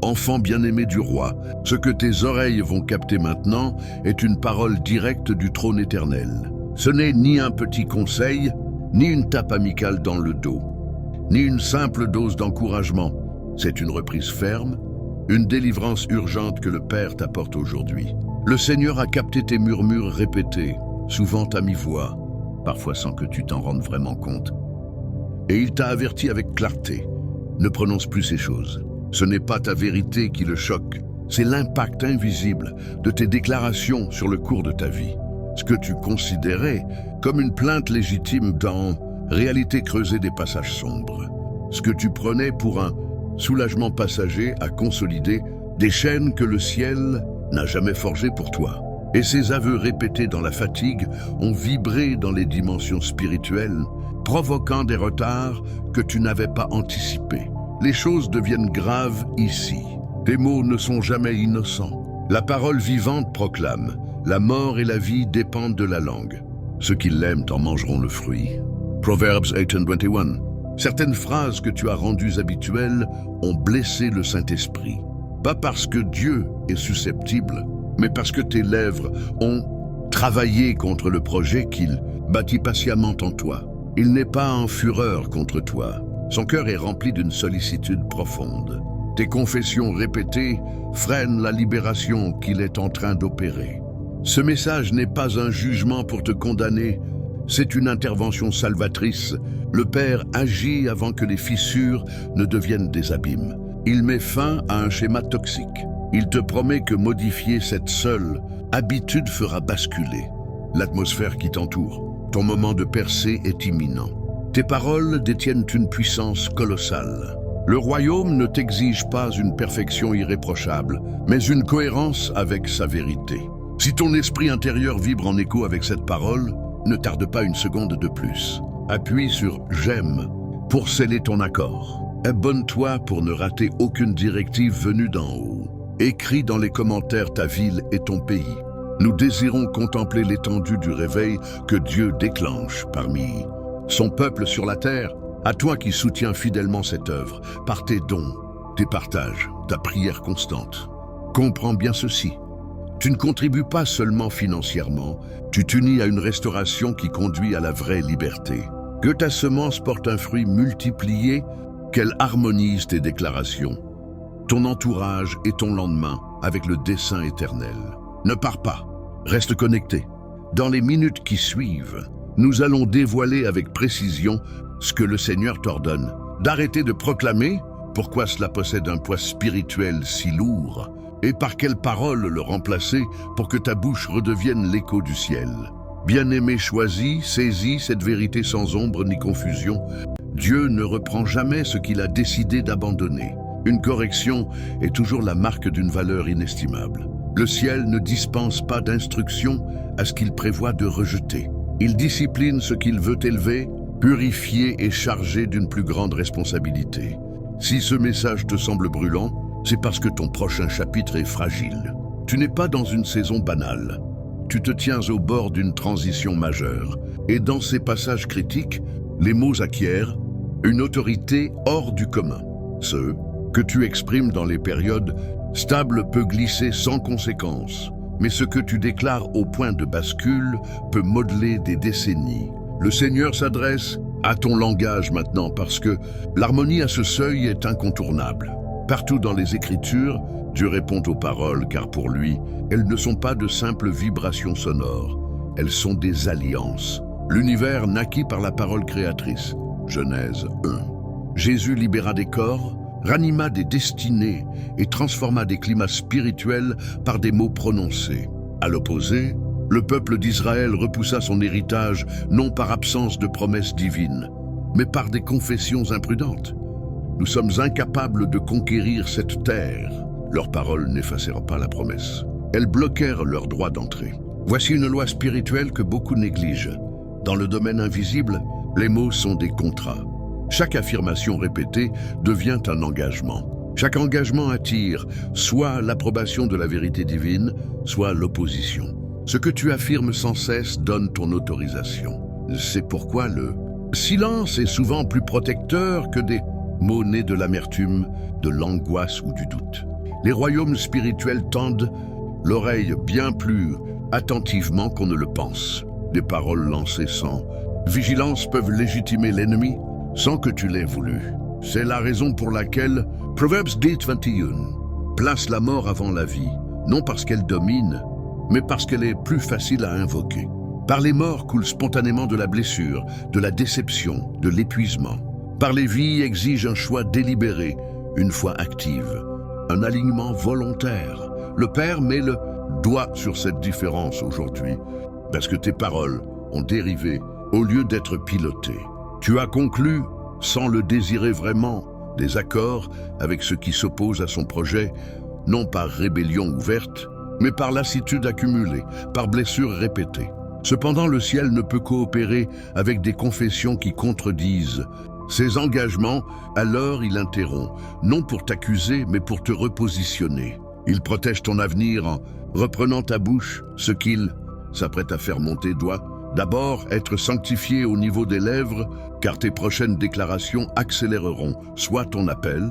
Enfant bien-aimé du roi, ce que tes oreilles vont capter maintenant est une parole directe du trône éternel. Ce n'est ni un petit conseil, ni une tape amicale dans le dos, ni une simple dose d'encouragement. C'est une reprise ferme, une délivrance urgente que le Père t'apporte aujourd'hui. Le Seigneur a capté tes murmures répétés, souvent à mi-voix, parfois sans que tu t'en rendes vraiment compte. Et il t'a averti avec clarté. Ne prononce plus ces choses. Ce n'est pas ta vérité qui le choque, c'est l'impact invisible de tes déclarations sur le cours de ta vie. Ce que tu considérais comme une plainte légitime dans réalité creusée des passages sombres. Ce que tu prenais pour un soulagement passager a consolidé des chaînes que le ciel n'a jamais forgées pour toi. Et ces aveux répétés dans la fatigue ont vibré dans les dimensions spirituelles, provoquant des retards que tu n'avais pas anticipés. Les choses deviennent graves ici. Tes mots ne sont jamais innocents. La parole vivante proclame « La mort et la vie dépendent de la langue. Ceux qui l'aiment en mangeront le fruit. » Proverbs 18:21. Certaines phrases que tu as rendues habituelles ont blessé le Saint-Esprit. Pas parce que Dieu est susceptible, mais parce que tes lèvres ont travaillé contre le projet qu'il bâtit patiemment en toi. Il n'est pas en fureur contre toi. Son cœur est rempli d'une sollicitude profonde. Tes confessions répétées freinent la libération qu'il est en train d'opérer. Ce message n'est pas un jugement pour te condamner, c'est une intervention salvatrice. Le Père agit avant que les fissures ne deviennent des abîmes. Il met fin à un schéma toxique. Il te promet que modifier cette seule habitude fera basculer l'atmosphère qui t'entoure. Ton moment de percée est imminent. Tes paroles détiennent une puissance colossale. Le royaume ne t'exige pas une perfection irréprochable, mais une cohérence avec sa vérité. Si ton esprit intérieur vibre en écho avec cette parole, ne tarde pas une seconde de plus. Appuie sur « J'aime » pour sceller ton accord. Abonne-toi pour ne rater aucune directive venue d'en haut. Écris dans les commentaires ta ville et ton pays. Nous désirons contempler l'étendue du réveil que Dieu déclenche parmi son peuple sur la terre. À toi qui soutiens fidèlement cette œuvre, par tes dons, tes partages, ta prière constante. Comprends bien ceci. Tu ne contribues pas seulement financièrement, tu t'unis à une restauration qui conduit à la vraie liberté. Que ta semence porte un fruit multiplié, qu'elle harmonise tes déclarations, ton entourage et ton lendemain avec le dessein éternel. Ne pars pas, reste connecté. Dans les minutes qui suivent, nous allons dévoiler avec précision ce que le Seigneur t'ordonne. D'arrêter de proclamer pourquoi cela possède un poids spirituel si lourd et par quelles paroles le remplacer pour que ta bouche redevienne l'écho du ciel. Bien-aimé choisi, saisis cette vérité sans ombre ni confusion. Dieu ne reprend jamais ce qu'il a décidé d'abandonner. Une correction est toujours la marque d'une valeur inestimable. Le ciel ne dispense pas d'instructions à ce qu'il prévoit de rejeter. Il discipline ce qu'il veut élever, purifier et charger d'une plus grande responsabilité. Si ce message te semble brûlant, c'est parce que ton prochain chapitre est fragile. Tu n'es pas dans une saison banale. Tu te tiens au bord d'une transition majeure. Et dans ces passages critiques, les mots acquièrent une autorité hors du commun. Ce que tu exprimes dans les périodes stables peut glisser sans conséquence. Mais ce que tu déclares au point de bascule peut modeler des décennies. Le Seigneur s'adresse à ton langage maintenant parce que l'harmonie à ce seuil est incontournable. Partout dans les Écritures, Dieu répond aux paroles car pour lui, elles ne sont pas de simples vibrations sonores, elles sont des alliances. L'univers naquit par la parole créatrice. Genèse 1. Jésus libéra des corps, ranima des destinées et transforma des climats spirituels par des mots prononcés. À l'opposé, le peuple d'Israël repoussa son héritage non par absence de promesses divines, mais par des confessions imprudentes. Nous sommes incapables de conquérir cette terre. Leurs paroles n'effacèrent pas la promesse. Elles bloquèrent leur droit d'entrée. Voici une loi spirituelle que beaucoup négligent. Dans le domaine invisible, les mots sont des contrats. Chaque affirmation répétée devient un engagement. Chaque engagement attire soit l'approbation de la vérité divine, soit l'opposition. Ce que tu affirmes sans cesse donne ton autorisation. C'est pourquoi le silence est souvent plus protecteur que des mots nés de l'amertume, de l'angoisse ou du doute. Les royaumes spirituels tendent l'oreille bien plus attentivement qu'on ne le pense. Les paroles lancées sans vigilance peuvent légitimer l'ennemi sans que tu l'aies voulu. C'est la raison pour laquelle Proverbs 10:21 place la mort avant la vie, non parce qu'elle domine, mais parce qu'elle est plus facile à invoquer. Par les morts coule spontanément de la blessure, de la déception, de l'épuisement. Par les vies exige un choix délibéré, une foi active, un alignement volontaire. Le Père met le doigt sur cette différence aujourd'hui, parce que tes paroles ont dérivé au lieu d'être pilotées. Tu as conclu, sans le désirer vraiment, des accords avec ceux qui s'opposent à son projet, non par rébellion ouverte, mais par lassitude accumulée, par blessures répétées. Cependant, le ciel ne peut coopérer avec des confessions qui contredisent ses engagements, alors il interrompt, non pour t'accuser, mais pour te repositionner. Il protège ton avenir en reprenant ta bouche. Ce qu'il s'apprête à faire monter doit d'abord être sanctifié au niveau des lèvres, car tes prochaines déclarations accéléreront soit ton appel,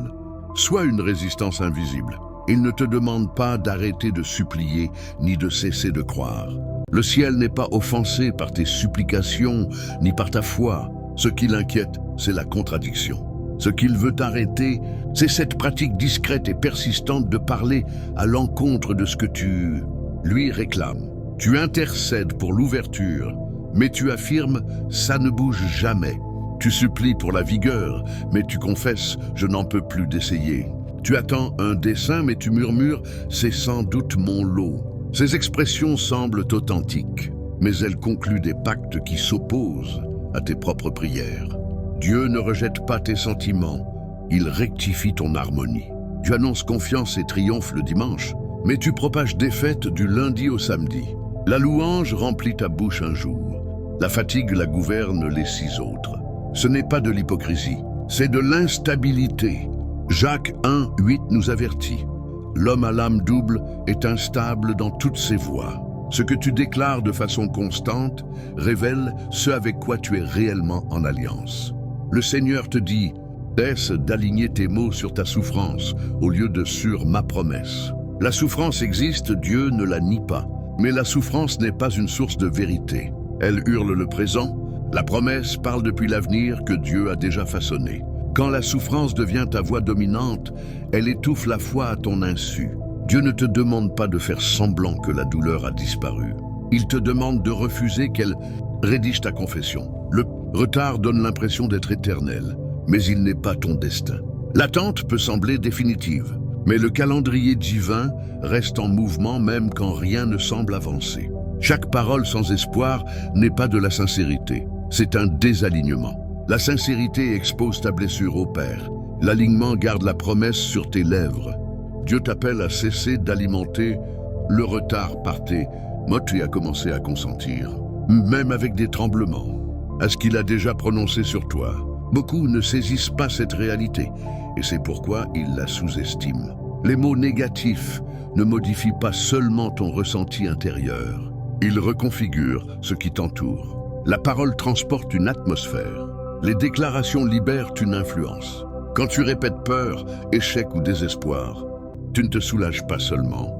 soit une résistance invisible. Il ne te demande pas d'arrêter de supplier, ni de cesser de croire. Le ciel n'est pas offensé par tes supplications, ni par ta foi. Ce qui l'inquiète, c'est la contradiction. Ce qu'il veut arrêter, c'est cette pratique discrète et persistante de parler à l'encontre de ce que tu lui réclames. Tu intercèdes pour l'ouverture, mais tu affirmes « ça ne bouge jamais ». Tu supplies pour la vigueur, mais tu confesses « je n'en peux plus d'essayer ». Tu attends un dessein, mais tu murmures « c'est sans doute mon lot ». Ces expressions semblent authentiques, mais elles concluent des pactes qui s'opposent à tes propres prières. Dieu ne rejette pas tes sentiments, il rectifie ton harmonie. Tu annonces confiance et triomphe le dimanche, mais tu propages défaite du lundi au samedi. La louange remplit ta bouche un jour, la fatigue la gouverne les 6 autres. Ce n'est pas de l'hypocrisie, c'est de l'instabilité. Jacques 1:8 nous avertit. L'homme à l'âme double est instable dans toutes ses voies. Ce que tu déclares de façon constante révèle ce avec quoi tu es réellement en alliance. Le Seigneur te dit « cesse d'aligner tes mots sur ta souffrance au lieu de sur ma promesse ». La souffrance existe, Dieu ne la nie pas. Mais la souffrance n'est pas une source de vérité. Elle hurle le présent. La promesse parle depuis l'avenir que Dieu a déjà façonné. Quand la souffrance devient ta voix dominante, elle étouffe la foi à ton insu. Dieu ne te demande pas de faire semblant que la douleur a disparu. Il te demande de refuser qu'elle rédige ta confession. Le retard donne l'impression d'être éternel, mais il n'est pas ton destin. L'attente peut sembler définitive, mais le calendrier divin reste en mouvement même quand rien ne semble avancer. Chaque parole sans espoir n'est pas de la sincérité, c'est un désalignement. La sincérité expose ta blessure au Père. L'alignement garde la promesse sur tes lèvres. Dieu t'appelle à cesser d'alimenter le retard par tes mots et à commencer à consentir, même avec des tremblements, à ce qu'il a déjà prononcé sur toi. Beaucoup ne saisissent pas cette réalité, et c'est pourquoi ils la sous-estiment. Les mots négatifs ne modifient pas seulement ton ressenti intérieur, ils reconfigurent ce qui t'entoure. La parole transporte une atmosphère. Les déclarations libèrent une influence. Quand tu répètes peur, échec ou désespoir, tu ne te soulages pas seulement.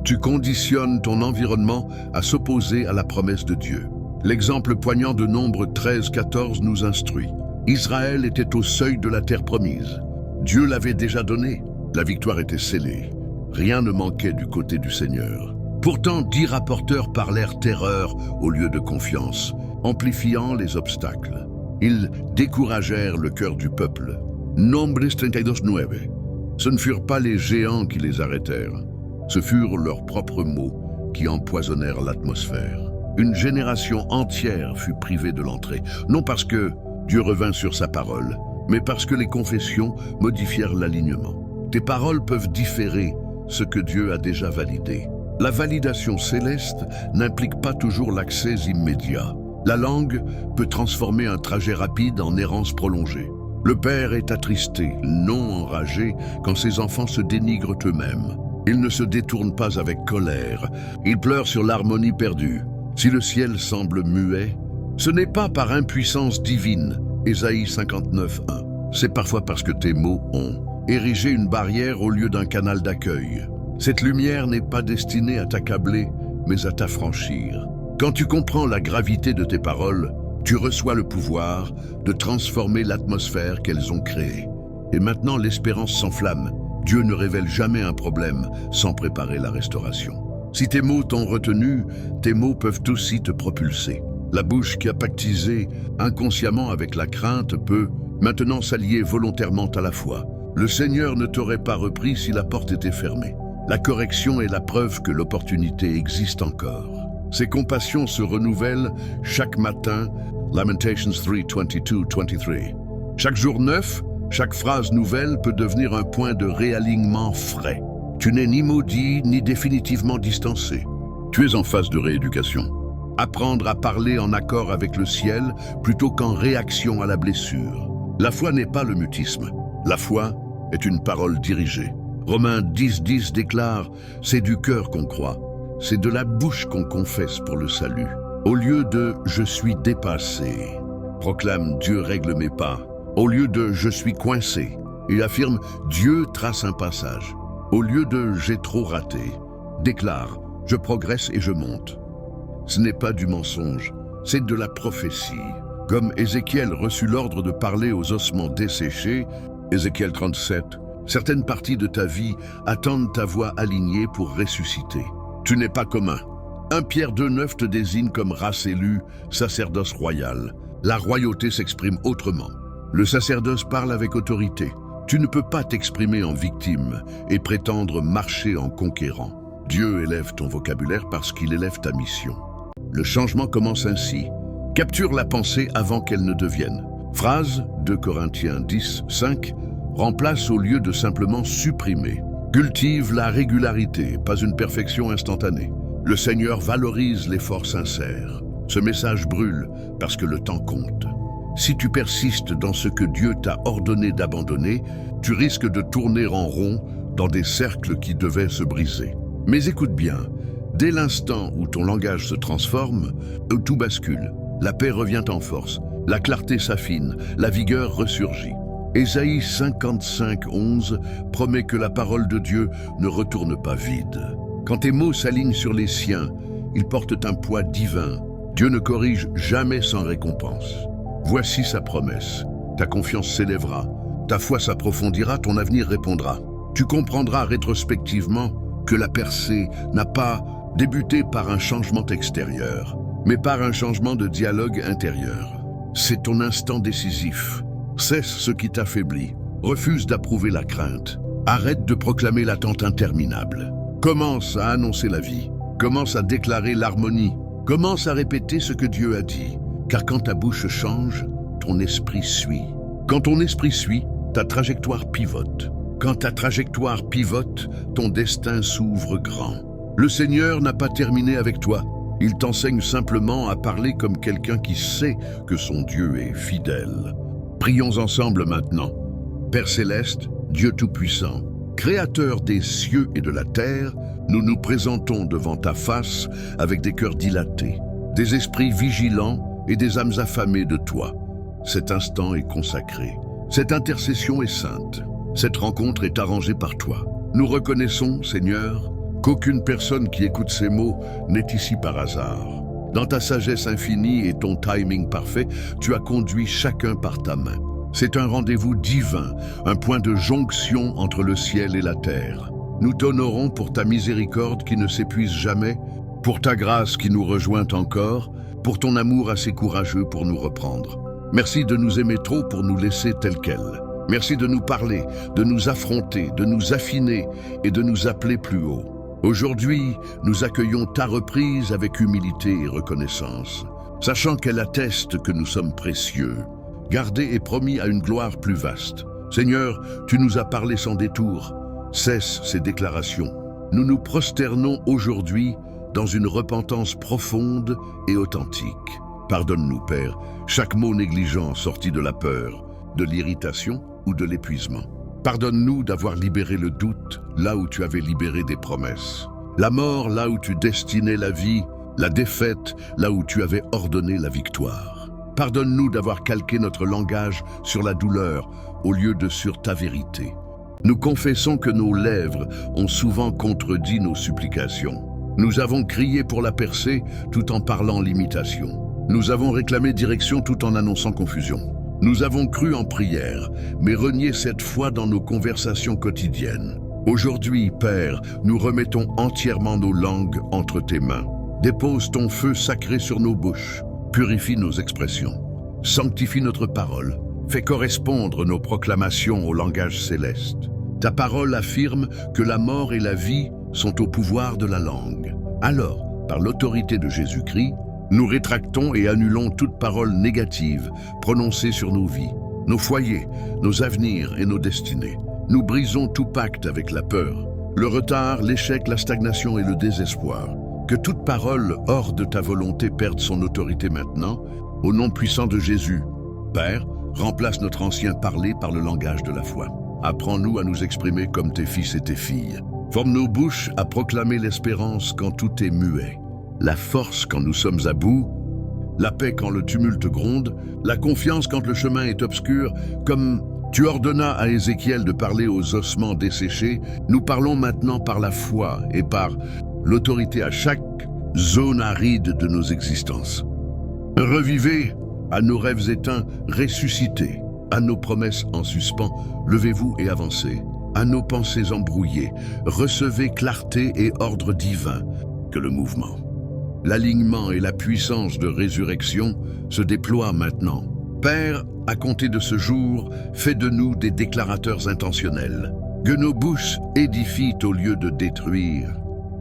Tu conditionnes ton environnement à s'opposer à la promesse de Dieu. L'exemple poignant de Nombre 13:14 nous instruit. Israël était au seuil de la terre promise. Dieu l'avait déjà donné. La victoire était scellée. Rien ne manquait du côté du Seigneur. Pourtant, 10 rapporteurs parlèrent terreur au lieu de confiance, amplifiant les obstacles. Ils découragèrent le cœur du peuple. Nombres 32:9. Ce ne furent pas les géants qui les arrêtèrent. Ce furent leurs propres mots qui empoisonnèrent l'atmosphère. Une génération entière fut privée de l'entrée, non parce que Dieu revint sur sa parole, mais parce que les confessions modifièrent l'alignement. Tes paroles peuvent différer ce que Dieu a déjà validé. La validation céleste n'implique pas toujours l'accès immédiat. La langue peut transformer un trajet rapide en errance prolongée. Le Père est attristé, non enragé, quand ses enfants se dénigrent eux-mêmes. Il ne se détourne pas avec colère, il pleure sur l'harmonie perdue. Si le ciel semble muet, ce n'est pas par impuissance divine, Ésaïe 59:1. C'est parfois parce que tes mots ont ériger une barrière au lieu d'un canal d'accueil. Cette lumière n'est pas destinée à t'accabler, mais à t'affranchir. Quand tu comprends la gravité de tes paroles, tu reçois le pouvoir de transformer l'atmosphère qu'elles ont créée. Et maintenant, l'espérance s'enflamme. Dieu ne révèle jamais un problème sans préparer la restauration. Si tes mots t'ont retenu, tes mots peuvent aussi te propulser. La bouche qui a pactisé inconsciemment avec la crainte peut maintenant s'allier volontairement à la foi. Le Seigneur ne t'aurait pas repris si la porte était fermée. La correction est la preuve que l'opportunité existe encore. Ses compassions se renouvellent chaque matin. Lamentations 3:22-23. Chaque jour neuf, chaque phrase nouvelle peut devenir un point de réalignement frais. Tu n'es ni maudit, ni définitivement distancé. Tu es en phase de rééducation. Apprendre à parler en accord avec le ciel plutôt qu'en réaction à la blessure. La foi n'est pas le mutisme. La foi est une parole dirigée. Romains 10:10 déclare « C'est du cœur qu'on croit, c'est de la bouche qu'on confesse pour le salut. » Au lieu de « Je suis dépassé », proclame « Dieu règle mes pas ». Au lieu de « Je suis coincé », il affirme « Dieu trace un passage ». Au lieu de « J'ai trop raté », déclare « Je progresse et je monte ». Ce n'est pas du mensonge, c'est de la prophétie. Comme Ézéchiel reçut l'ordre de parler aux ossements desséchés, Ézéchiel 37, certaines parties de ta vie attendent ta voix alignée pour ressusciter. Tu n'es pas commun. 1 Pierre 2:9 te désigne comme race élue, sacerdoce royal. La royauté s'exprime autrement. Le sacerdoce parle avec autorité. Tu ne peux pas t'exprimer en victime et prétendre marcher en conquérant. Dieu élève ton vocabulaire parce qu'il élève ta mission. Le changement commence ainsi. Capture la pensée avant qu'elle ne devienne. Phrase 2 Corinthiens 10:5 remplace au lieu de simplement supprimer. Cultive la régularité, pas une perfection instantanée. Le Seigneur valorise l'effort sincère. Ce message brûle parce que le temps compte. Si tu persistes dans ce que Dieu t'a ordonné d'abandonner, tu risques de tourner en rond dans des cercles qui devaient se briser. Mais écoute bien, dès l'instant où ton langage se transforme, tout bascule. La paix revient en force, la clarté s'affine, la vigueur ressurgit. Ésaïe 55:11 promet que la parole de Dieu ne retourne pas vide. Quand tes mots s'alignent sur les siens, ils portent un poids divin. Dieu ne corrige jamais sans récompense. Voici sa promesse. Ta confiance s'élèvera, ta foi s'approfondira, ton avenir répondra. Tu comprendras rétrospectivement que la percée n'a pas débuté par un changement extérieur, mais par un changement de dialogue intérieur. C'est ton instant décisif. Cesse ce qui t'affaiblit. Refuse d'approuver la crainte. Arrête de proclamer l'attente interminable. Commence à annoncer la vie. Commence à déclarer l'harmonie. Commence à répéter ce que Dieu a dit. Car quand ta bouche change, ton esprit suit. Quand ton esprit suit, ta trajectoire pivote. Quand ta trajectoire pivote, ton destin s'ouvre grand. Le Seigneur n'a pas terminé avec toi. Il t'enseigne simplement à parler comme quelqu'un qui sait que son Dieu est fidèle. Prions ensemble maintenant. Père céleste, Dieu tout-puissant, Créateur des cieux et de la terre, nous nous présentons devant ta face avec des cœurs dilatés, des esprits vigilants et des âmes affamées de toi. Cet instant est consacré. Cette intercession est sainte. Cette rencontre est arrangée par toi. Nous reconnaissons, Seigneur, qu'aucune personne qui écoute ces mots n'est ici par hasard. Dans ta sagesse infinie et ton timing parfait, tu as conduit chacun par ta main. C'est un rendez-vous divin, un point de jonction entre le ciel et la terre. Nous t'honorons pour ta miséricorde qui ne s'épuise jamais, pour ta grâce qui nous rejoint encore, pour ton amour assez courageux pour nous reprendre. Merci de nous aimer trop pour nous laisser tels quels. Merci de nous parler, de nous affronter, de nous affiner et de nous appeler plus haut. Aujourd'hui, nous accueillons ta reprise avec humilité et reconnaissance, sachant qu'elle atteste que nous sommes précieux, gardés et promis à une gloire plus vaste. Seigneur, tu nous as parlé sans détour. Cesse ces déclarations. Nous nous prosternons aujourd'hui dans une repentance profonde et authentique. Pardonne-nous, Père, chaque mot négligent sorti de la peur, de l'irritation ou de l'épuisement. Pardonne-nous d'avoir libéré le doute là où tu avais libéré des promesses. La mort là où tu destinais la vie, la défaite là où tu avais ordonné la victoire. Pardonne-nous d'avoir calqué notre langage sur la douleur au lieu de sur ta vérité. Nous confessons que nos lèvres ont souvent contredit nos supplications. Nous avons crié pour la percée tout en parlant l'imitation. Nous avons réclamé direction tout en annonçant confusion. Nous avons cru en prière, mais renié cette foi dans nos conversations quotidiennes. Aujourd'hui, Père, nous remettons entièrement nos langues entre tes mains. Dépose ton feu sacré sur nos bouches. Purifie nos expressions. Sanctifie notre parole. Fais correspondre nos proclamations au langage céleste. Ta parole affirme que la mort et la vie sont au pouvoir de la langue. Alors, par l'autorité de Jésus-Christ, nous rétractons et annulons toute parole négative prononcée sur nos vies, nos foyers, nos avenirs et nos destinées. Nous brisons tout pacte avec la peur, le retard, l'échec, la stagnation et le désespoir. Que toute parole hors de ta volonté perde son autorité maintenant, au nom puissant de Jésus. Père, remplace notre ancien parler par le langage de la foi. Apprends-nous à nous exprimer comme tes fils et tes filles. Forme nos bouches à proclamer l'espérance quand tout est muet, la force quand nous sommes à bout, la paix quand le tumulte gronde, la confiance quand le chemin est obscur. Comme tu ordonnas à Ézéchiel de parler aux ossements desséchés, nous parlons maintenant par la foi et par l'autorité à chaque zone aride de nos existences. Revivez à nos rêves éteints, ressuscitez, à nos promesses en suspens, levez-vous et avancez, à nos pensées embrouillées, recevez clarté et ordre divin que le mouvement. L'alignement et la puissance de résurrection se déploient maintenant. Père, à compter de ce jour, fais de nous des déclarateurs intentionnels. Que nos bouches édifient au lieu de détruire,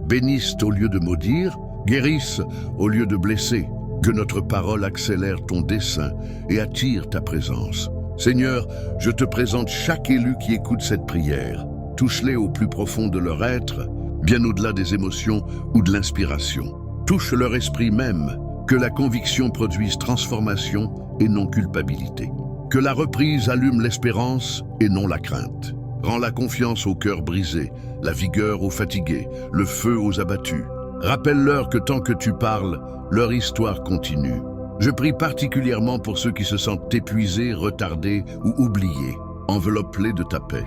bénissent au lieu de maudire, guérissent au lieu de blesser. Que notre parole accélère ton dessein et attire ta présence. Seigneur, je te présente chaque élu qui écoute cette prière. Touche-les au plus profond de leur être, bien au-delà des émotions ou de l'inspiration. Touche leur esprit même, que la conviction produise transformation et non culpabilité. Que la reprise allume l'espérance et non la crainte. Rends la confiance aux cœurs brisés, la vigueur aux fatigués, le feu aux abattus. Rappelle-leur que tant que tu parles, leur histoire continue. Je prie particulièrement pour ceux qui se sentent épuisés, retardés ou oubliés. Enveloppe-les de ta paix.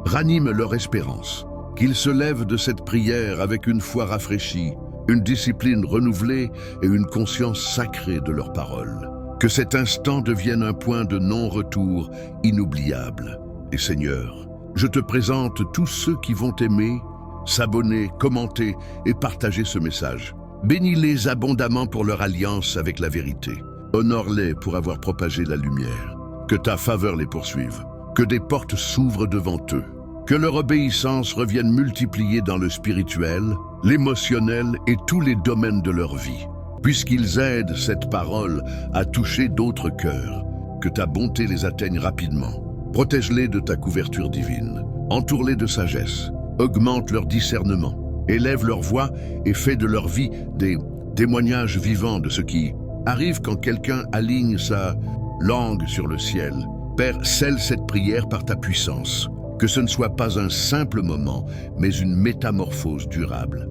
Ranime leur espérance. Qu'ils se lèvent de cette prière avec une foi rafraîchie, une discipline renouvelée et une conscience sacrée de leurs paroles. Que cet instant devienne un point de non-retour inoubliable. Et Seigneur, je te présente tous ceux qui vont aimer, s'abonner, commenter et partager ce message. Bénis-les abondamment pour leur alliance avec la vérité. Honore-les pour avoir propagé la lumière. Que ta faveur les poursuive. Que des portes s'ouvrent devant eux. Que leur obéissance revienne multipliée dans le spirituel, l'émotionnel et tous les domaines de leur vie. Puisqu'ils aident cette parole à toucher d'autres cœurs. Que ta bonté les atteigne rapidement. Protège-les de ta couverture divine. Entoure-les de sagesse. Augmente leur discernement. Élève leur voix et fais de leur vie des témoignages vivants de ce qui arrive quand quelqu'un aligne sa langue sur le ciel. Père, scelle cette prière par ta puissance. Que ce ne soit pas un simple moment, mais une métamorphose durable.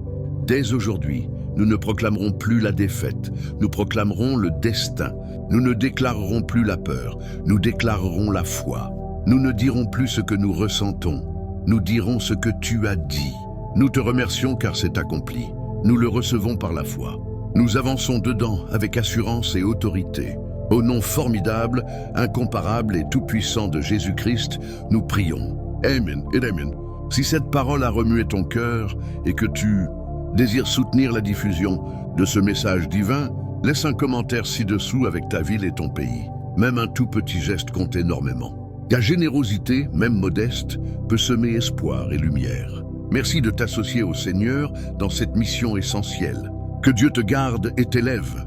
Dès aujourd'hui, nous ne proclamerons plus la défaite, nous proclamerons le destin. Nous ne déclarerons plus la peur, nous déclarerons la foi. Nous ne dirons plus ce que nous ressentons, nous dirons ce que tu as dit. Nous te remercions car c'est accompli. Nous le recevons par la foi. Nous avançons dedans avec assurance et autorité. Au nom formidable, incomparable et tout-puissant de Jésus-Christ, nous prions. Amen et Amen. Si cette parole a remué ton cœur et que tu désires soutenir la diffusion de ce message divin, laisse un commentaire ci-dessous avec ta ville et ton pays. Même un tout petit geste compte énormément. Ta générosité, même modeste, peut semer espoir et lumière. Merci de t'associer au Seigneur dans cette mission essentielle. Que Dieu te garde et t'élève.